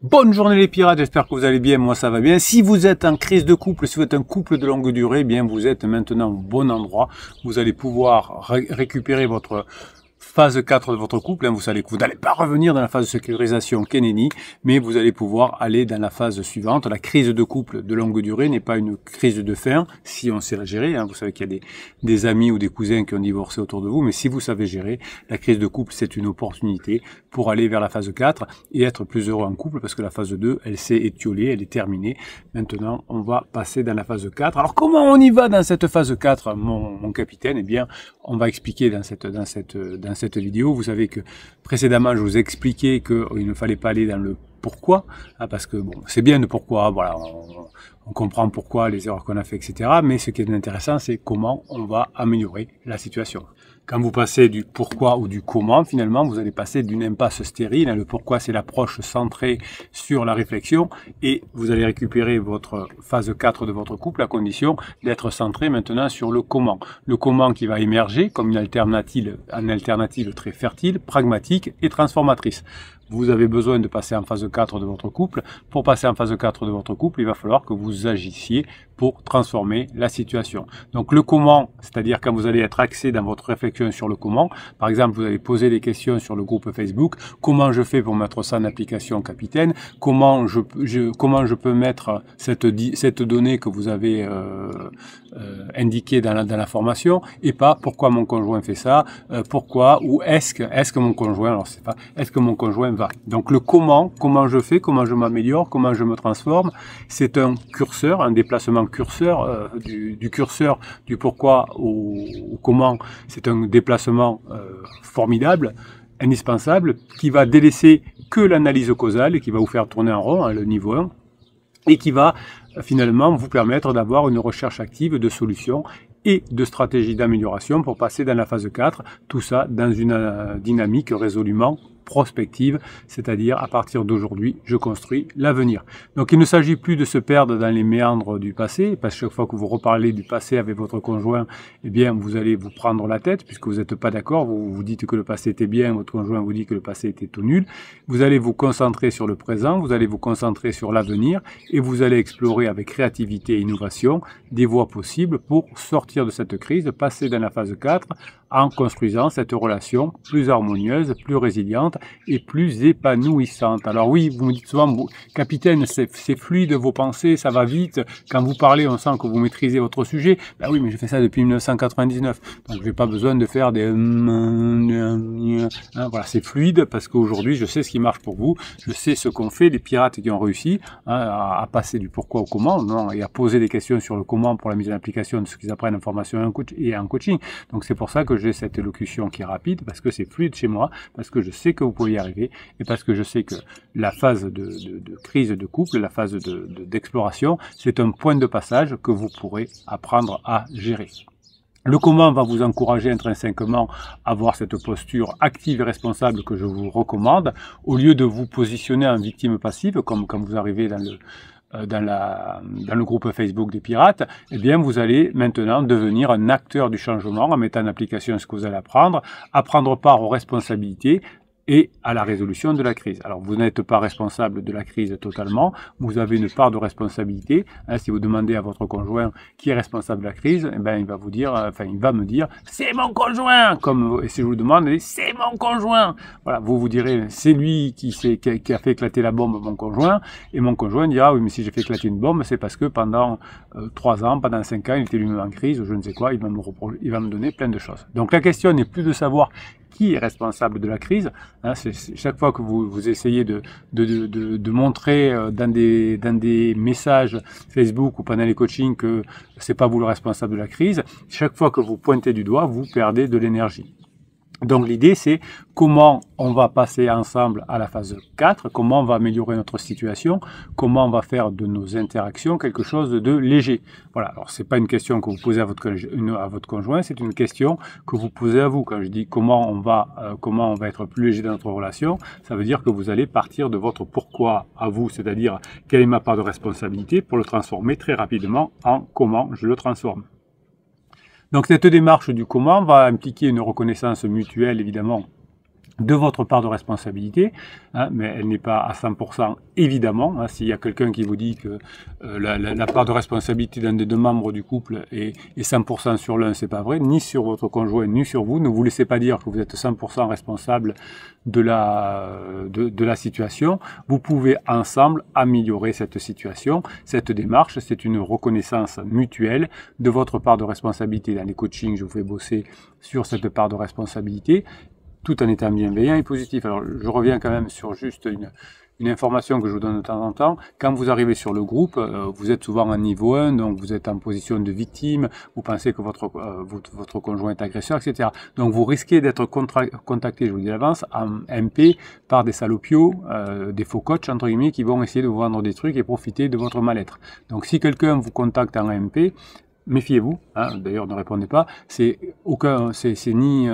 Bonne journée les pirates, j'espère que vous allez bien, moi ça va bien. Si vous êtes en crise de couple, si vous êtes un couple de longue durée, eh bien vous êtes maintenant au bon endroit. Vous allez pouvoir récupérer votre phase 4 de votre couple. Vous savez que vous n'allez pas revenir dans la phase de sécurisation Kennedy, mais vous allez pouvoir aller dans la phase suivante. La crise de couple de longue durée n'est pas une crise de fin, si on sait la gérer. Vous savez qu'il y a des amis ou des cousins qui ont divorcé autour de vous, mais si vous savez gérer, la crise de couple, c'est une opportunité pour aller vers la phase 4 et être plus heureux en couple, parce que la phase 2, elle s'est étiolée, elle est terminée. Maintenant, on va passer dans la phase 4. Alors, comment on y va dans cette phase 4, mon capitaine? Eh bien, on va expliquer dans cette vidéo. Vous savez que précédemment, je vous ai expliqué qu'il ne fallait pas aller dans le pourquoi, parce que bon, c'est bien de pourquoi, voilà, on comprend pourquoi les erreurs qu'on a fait, etc. Mais ce qui est intéressant, c'est comment on va améliorer la situation. Quand vous passez du pourquoi ou du comment, finalement, vous allez passer d'une impasse stérile. Le pourquoi, c'est l'approche centrée sur la réflexion, et vous allez récupérer votre phase 4 de votre couple à condition d'être centré maintenant sur le comment. Le comment qui va émerger comme une alternative très fertile, pragmatique et transformatrice. Vous avez besoin de passer en phase 4 de votre couple. Pour passer en phase 4 de votre couple, il va falloir que vous agissiez pour transformer la situation. Donc le comment, c'est-à-dire quand vous allez être axé dans votre réflexion sur le comment, par exemple, vous allez poser des questions sur le groupe Facebook, comment je fais pour mettre ça en application, capitaine, comment je peux mettre cette donnée que vous avez indiquée dans la formation, et pas pourquoi mon conjoint fait ça, pourquoi, ou est-ce que mon conjoint, alors c'est pas, est-ce que mon conjoint va. Donc le comment je fais, comment je m'améliore, comment je me transforme, c'est un curseur, un déplacement curseur, du curseur du pourquoi au comment. C'est un déplacement formidable, indispensable, qui va délaisser que l'analyse causale et qui va vous faire tourner en rond, le niveau 1, et qui va finalement vous permettre d'avoir une recherche active de solutions et de stratégies d'amélioration pour passer dans la phase 4, tout ça dans une dynamique résolument prospective, c'est-à-dire à partir d'aujourd'hui, je construis l'avenir. Donc il ne s'agit plus de se perdre dans les méandres du passé, parce que chaque fois que vous reparlez du passé avec votre conjoint, eh bien vous allez vous prendre la tête, puisque vous n'êtes pas d'accord, vous vous dites que le passé était bien, votre conjoint vous dit que le passé était tout nul. Vous allez vous concentrer sur le présent, vous allez vous concentrer sur l'avenir, et vous allez explorer avec créativité et innovation des voies possibles pour sortir de cette crise, passer dans la phase 4, en construisant cette relation plus harmonieuse, plus résiliente et plus épanouissante. Alors oui, vous me dites souvent, capitaine, c'est fluide vos pensées, ça va vite, quand vous parlez, on sent que vous maîtrisez votre sujet. Ben oui, mais je fais ça depuis 1999, donc je n'ai pas besoin de faire des... Voilà, c'est fluide parce qu'aujourd'hui, je sais ce qui marche pour vous, je sais ce qu'ont fait les pirates qui ont réussi à passer du pourquoi au comment, non, et à poser des questions sur le comment pour la mise en application de ce qu'ils apprennent en formation et en coaching. Donc c'est pour ça que j'ai cette élocution qui est rapide, parce que c'est fluide chez moi, parce que je sais que vous pouvez y arriver, et parce que je sais que la phase de crise de couple, la phase d'exploration, c'est un point de passage que vous pourrez apprendre à gérer. Le comment va vous encourager intrinsèquement à avoir cette posture active et responsable que je vous recommande, au lieu de vous positionner en victime passive, comme quand vous arrivez dans le groupe Facebook des pirates. Eh bien, vous allez maintenant devenir un acteur du changement en mettant en application ce que vous allez apprendre part aux responsabilités et à la résolution de la crise. Alors, vous n'êtes pas responsable de la crise totalement, vous avez une part de responsabilité. Si vous demandez à votre conjoint qui est responsable de la crise, eh ben, il va me dire, c'est mon conjoint! Et si je vous demande, c'est mon conjoint! Voilà, vous direz, c'est lui qui a fait éclater la bombe, mon conjoint, et mon conjoint dira, oui, mais si j'ai fait éclater une bombe, c'est parce que pendant 3 ans, pendant 5 ans, il était lui-même en crise, ou je ne sais quoi, il va me donner plein de choses. Donc, la question n'est plus de savoir qui est responsable de la crise. Chaque fois que vous essayez de montrer dans des messages Facebook ou pendant les coachings que c'est pas vous le responsable de la crise, chaque fois que vous pointez du doigt, vous perdez de l'énergie. Donc l'idée, c'est comment on va passer ensemble à la phase 4, comment on va améliorer notre situation, comment on va faire de nos interactions quelque chose de léger. Voilà, alors c'est pas une question que vous posez à votre conjoint, c'est une question que vous posez à vous. Quand je dis comment on va être plus léger dans notre relation, ça veut dire que vous allez partir de votre pourquoi à vous, c'est-à-dire quelle est ma part de responsabilité, pour le transformer très rapidement en comment je le transforme. Donc cette démarche du comment va impliquer une reconnaissance mutuelle, évidemment, de votre part de responsabilité, hein, mais elle n'est pas à 100% évidemment. Hein, s'il y a quelqu'un qui vous dit que la part de responsabilité d'un des deux membres du couple est 100% sur l'un, c'est pas vrai, ni sur votre conjoint, ni sur vous. Ne vous laissez pas dire que vous êtes 100% responsable de la situation. Vous pouvez ensemble améliorer cette situation, cette démarche. C'est une reconnaissance mutuelle de votre part de responsabilité. Dans les coachings, je vous fais bosser sur cette part de responsabilité, tout en étant bienveillant et positif. Alors, je reviens quand même sur juste une information que je vous donne de temps en temps. Quand vous arrivez sur le groupe, vous êtes souvent en niveau 1, donc vous êtes en position de victime, vous pensez que votre conjoint est agresseur, etc. Donc vous risquez d'être contacté, je vous le dis à l'avance, en MP par des salopios, des faux coachs, entre guillemets, qui vont essayer de vous vendre des trucs et profiter de votre mal-être. Donc si quelqu'un vous contacte en MP, méfiez-vous, hein, d'ailleurs ne répondez pas, c'est ni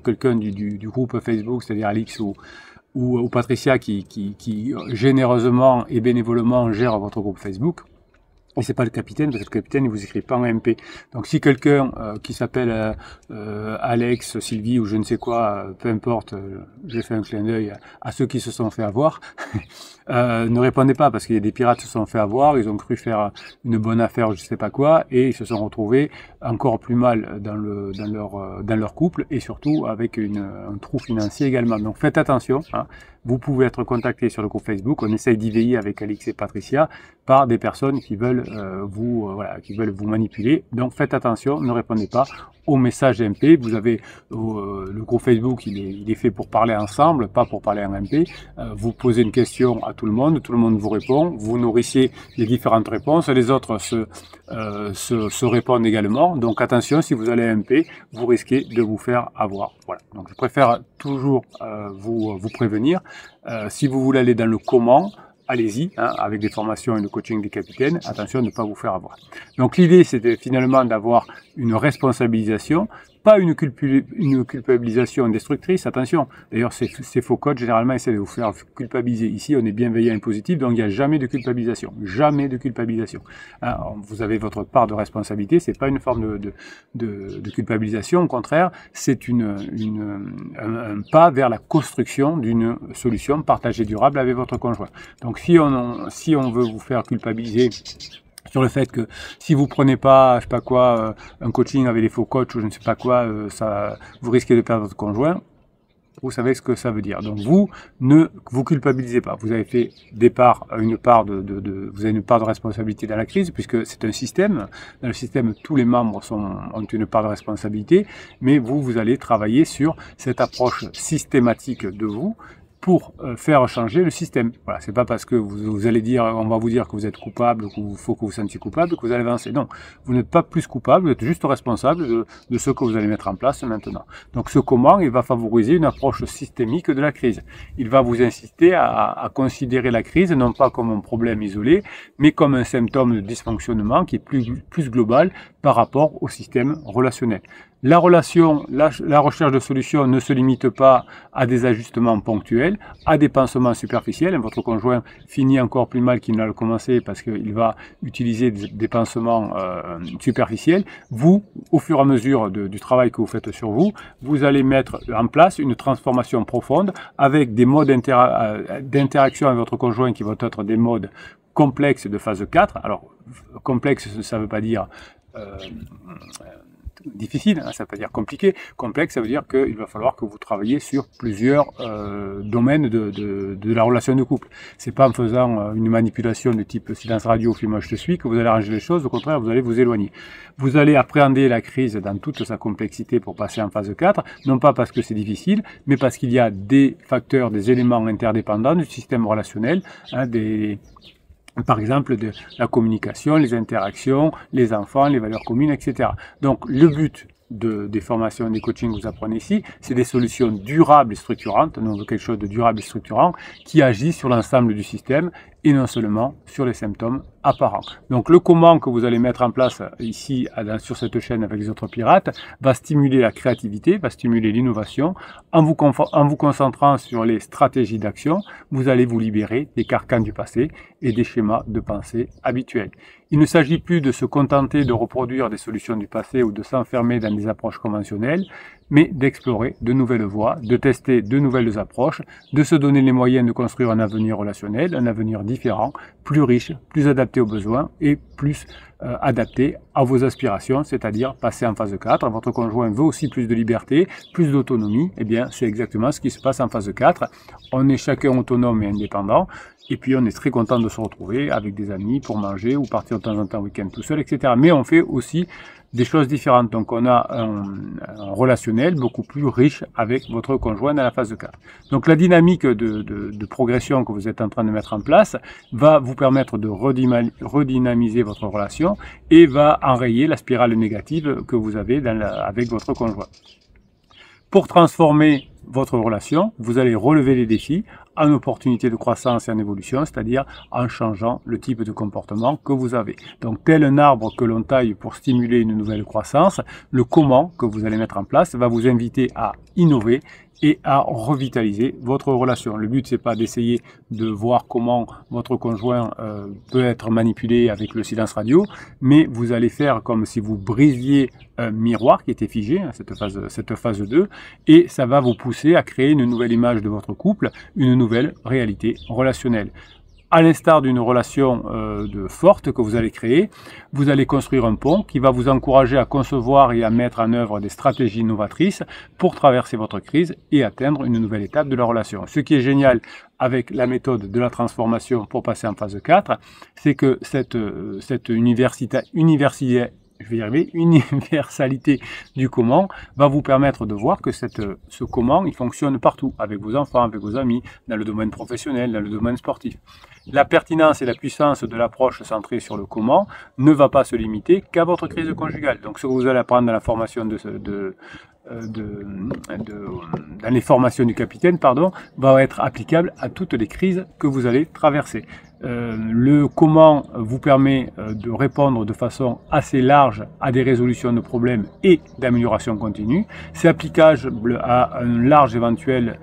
quelqu'un du groupe Facebook, c'est-à-dire Alix ou Patricia qui généreusement et bénévolement gère votre groupe Facebook. Et c'est pas le capitaine, parce que le capitaine, il vous écrit pas en MP. Donc si quelqu'un qui s'appelle Alex, Sylvie ou je ne sais quoi, peu importe, j'ai fait un clin d'œil à ceux qui se sont fait avoir, ne répondez pas, parce qu'il y a des pirates qui se sont fait avoir, ils ont cru faire une bonne affaire, je sais pas quoi, et ils se sont retrouvés encore plus mal dans leur couple, et surtout avec un trou financier également. Donc faites attention, hein. Vous pouvez être contacté sur le groupe Facebook. On essaye d'y veiller avec Alix et Patricia par des personnes qui veulent vous manipuler. Donc faites attention, ne répondez pas aux messages MP. Vous avez le groupe Facebook, il est fait pour parler ensemble, pas pour parler en MP. Vous posez une question à tout le monde vous répond. Vous nourrissez les différentes réponses, les autres se répondent également. Donc attention, si vous allez à MP, vous risquez de vous faire avoir. Voilà. Donc je préfère toujours vous prévenir. Si vous voulez aller dans le comment, allez-y, hein, avec des formations et le coaching des capitaines, attention de ne pas vous faire avoir. Donc l'idée, c'était finalement d'avoir une responsabilisation, pas une culpabilisation destructrice, attention. D'ailleurs, ces faux coachs, généralement, essaient de vous faire culpabiliser. Ici, on est bienveillant et positif, donc il n'y a jamais de culpabilisation. Jamais de culpabilisation. Hein, vous avez votre part de responsabilité, c'est pas une forme de culpabilisation, au contraire, c'est un pas vers la construction d'une solution partagée durable avec votre conjoint. Donc si on veut vous faire culpabiliser sur le fait que si vous prenez pas, je sais pas quoi, un coaching avec des faux coachs ou je ne sais pas quoi, vous risquez de perdre votre conjoint. Vous savez ce que ça veut dire. Donc vous ne vous culpabilisez pas. Vous avez fait vous avez une part de responsabilité dans la crise puisque c'est un système. Dans le système, tous les membres ont une part de responsabilité, mais vous allez travailler sur cette approche systématique de vous pour faire changer le système. Voilà, c'est pas parce que vous allez dire, on va vous dire que vous êtes coupable, qu'il faut que vous vous sentiez coupable, que vous allez avancer. Non, vous n'êtes pas plus coupable, vous êtes juste responsable de ce que vous allez mettre en place maintenant. Donc ce comment, il va favoriser une approche systémique de la crise. Il va vous inciter à considérer la crise non pas comme un problème isolé, mais comme un symptôme de dysfonctionnement qui est plus global par rapport au système relationnel. La recherche de solutions ne se limite pas à des ajustements ponctuels, à des pansements superficiels. Votre conjoint finit encore plus mal qu'il n'a le commencé parce qu'il va utiliser des pansements superficiels. Vous, au fur et à mesure du travail que vous faites sur vous, vous allez mettre en place une transformation profonde avec des modes d'interaction avec votre conjoint qui vont être des modes complexes de phase 4. Alors, complexe, ça ne veut pas dire difficile, hein, ça veut pas dire compliqué. Complexe, ça veut dire qu'il va falloir que vous travaillez sur plusieurs domaines de la relation de couple. C'est pas en faisant une manipulation de type silence radio, film je te suis que vous allez arranger les choses. Au contraire, vous allez vous éloigner. Vous allez appréhender la crise dans toute sa complexité pour passer en phase 4, non pas parce que c'est difficile, mais parce qu'il y a des facteurs, des éléments interdépendants du système relationnel, hein, par exemple, de la communication, les interactions, les enfants, les valeurs communes, etc. Donc, le but des formations, des coachings que vous apprenez ici, c'est des solutions durables et structurantes, donc quelque chose de durable et structurant, qui agit sur l'ensemble du système et non seulement sur les symptômes apparents. Donc le comment que vous allez mettre en place ici sur cette chaîne avec les autres pirates va stimuler la créativité, va stimuler l'innovation. En vous concentrant sur les stratégies d'action, vous allez vous libérer des carcans du passé et des schémas de pensée habituels. Il ne s'agit plus de se contenter de reproduire des solutions du passé ou de s'enfermer dans des approches conventionnelles, mais d'explorer de nouvelles voies, de tester de nouvelles approches, de se donner les moyens de construire un avenir relationnel, un avenir différent, plus riche, plus adapté aux besoins et plus adapté à vos aspirations, c'est-à-dire passer en phase 4. Votre conjoint veut aussi plus de liberté, plus d'autonomie. Eh bien, c'est exactement ce qui se passe en phase 4. On est chacun autonome et indépendant. Et puis, on est très content de se retrouver avec des amis pour manger ou partir de temps en temps au week-end tout seul, etc. Mais on fait aussi des choses différentes. Donc, on a un relationnel beaucoup plus riche avec votre conjoint dans la phase 4. Donc, la dynamique de progression que vous êtes en train de mettre en place va vous permettre de redynamiser votre relation et va enrayer la spirale négative que vous avez avec votre conjoint. Pour transformer votre relation, vous allez relever les défis en opportunité de croissance et en évolution, c'est-à-dire en changeant le type de comportement que vous avez. Donc, tel un arbre que l'on taille pour stimuler une nouvelle croissance, le comment que vous allez mettre en place va vous inviter à innover et à revitaliser votre relation. Le but, c'est pas d'essayer de voir comment votre conjoint peut être manipulé avec le silence radio, mais vous allez faire comme si vous brisiez un miroir qui était figé, hein, cette phase 2, et ça va vous pousser à créer une nouvelle image de votre couple, une nouvelle réalité relationnelle. À l'instar d'une relation forte que vous allez créer, vous allez construire un pont qui va vous encourager à concevoir et à mettre en œuvre des stratégies novatrices pour traverser votre crise et atteindre une nouvelle étape de la relation. Ce qui est génial avec la méthode de la transformation pour passer en phase 4, c'est que cette universalité du comment va vous permettre de voir que ce comment il fonctionne partout, avec vos enfants, avec vos amis, dans le domaine professionnel, dans le domaine sportif. La pertinence et la puissance de l'approche centrée sur le comment ne va pas se limiter qu'à votre crise conjugale. Donc ce que vous allez apprendre dans la formation dans les formations du capitaine, va être applicable à toutes les crises que vous allez traverser. Le comment vous permet de répondre de façon assez large à des résolutions de problèmes et d'amélioration continue. C'est applicable à un large éventuel...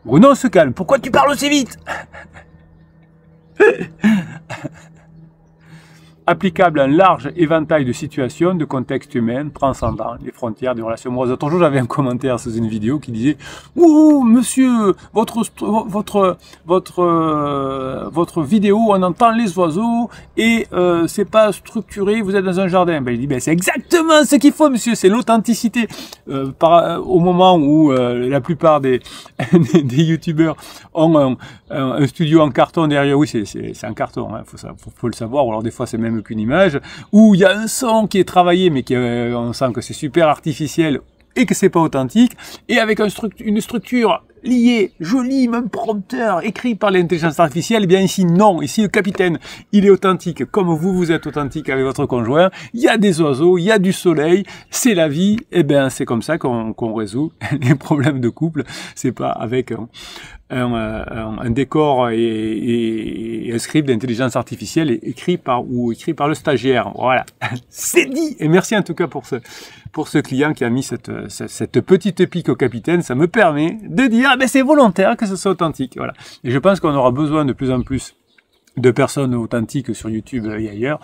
Bruno, se calme, pourquoi tu parles aussi vite? Applicable à un large éventail de situations, de contextes humains, transcendant les frontières des relations amoureuses. L'autre jour, j'avais un commentaire sous une vidéo qui disait « Ouh, monsieur, votre vidéo, on entend les oiseaux et c'est pas structuré, vous êtes dans un jardin. » Ben, il dit « C'est exactement ce qu'il faut, monsieur, c'est l'authenticité. » Au moment où la plupart des youtubeurs ont un studio en carton derrière, oui, c'est un carton, hein, faut le savoir, ou alors des fois c'est même qu'une image, où il y a un son qui est travaillé, mais on sent que c'est super artificiel et que c'est pas authentique, et avec une structure liée, jolie, même prompteur, écrit par l'intelligence artificielle, eh bien ici non, ici le capitaine, il est authentique, comme vous êtes authentique avec votre conjoint, il y a des oiseaux, il y a du soleil, c'est la vie, et bien c'est comme ça qu'on résout les problèmes de couple, c'est pas avec un décor et un script d'intelligence artificielle écrit par le stagiaire. Voilà, c'est dit. Et merci en tout cas pour ce client qui a mis cette petite pique au capitaine. Ça me permet de dire, ben c'est volontaire que ce soit authentique. Voilà. Et je pense qu'on aura besoin de plus en plus de personnes authentiques sur YouTube et ailleurs,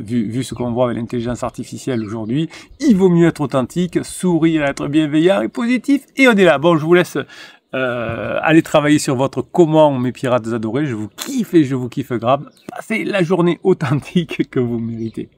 vu ce qu'on voit avec l'intelligence artificielle aujourd'hui. Il vaut mieux être authentique, sourire, être bienveillant et positif. Et on est là. Bon, je vous laisse allez travailler sur votre comment, mes pirates adorés. Je vous kiffe et je vous kiffe grave. Passez la journée authentique que vous méritez.